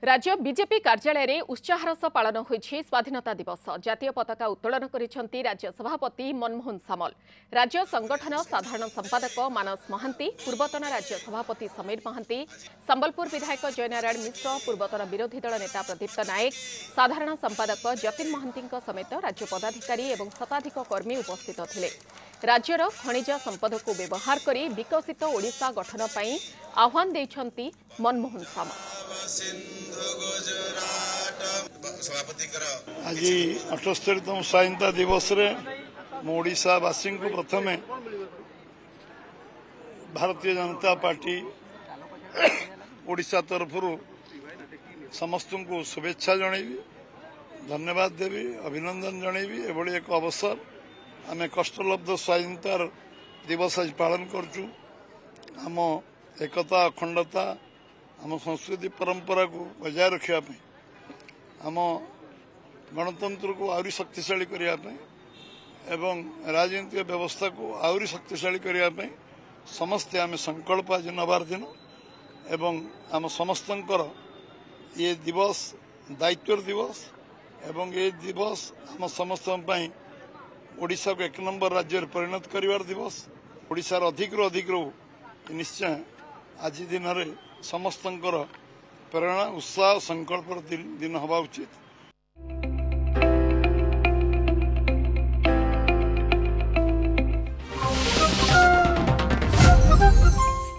राज्य बीजेपी कार्यालय में उत्साहर सह पालन होइछि स्वाधीनता दिवस। जातीय पताका उत्तोलन करिसेंति राज्य सभापति मनमोहन सामल। राज्य संगठन साधारण संपादक मानस महांती, पूर्वतन राज्य सभापति समीर महांती, संबलपुर विधायक जयनारायण मिश्र, पूर्वतन विरोधी दल नेता प्रदीप्त नायक, साधारण संपादक जतिन महांती समेत राज्य पदाधिकारी और शताधिक कर्मी उपस्थित थिले। राज्यर खनिज संपद को व्यवहार करी विकसित ओडिशा गठन पई आह्वान दैछंती मनमोहन सामल। आज 78तम स्वाधीनता दिवस रे ओडिशावासी को प्रथम भारतीय जनता पार्टी ओडिशा तरफ समस्त को शुभेच्छा जनइबी, धन्यवाद देवी, अभिनंदन जनइबी। एभली एक अवसर आम कष्टलब्ध स्वाधीनता दिवस आज पालन करचु। आम एकता अखंडता आम संस्कृति परंपरा को बजाय रखापी, आम गणतंत्र को आहरी शक्तिशाली करने एवं राजनीतिक व्यवस्था को आहरी शक्तिशाली करने समस्ते आम संकल्प आज नबार दिन एवं आम समस्तंकर ये दिवस दायित्व दिवस एवं ये दिवस आम समस्त ओडिशा को एक नंबर राज्य परिणत करिवार दिवस। ओडिशार अधिक निश्चय आज दिन में समस्तंकर प्रेरणा उत्साह संकल्प दिन हवा उचित।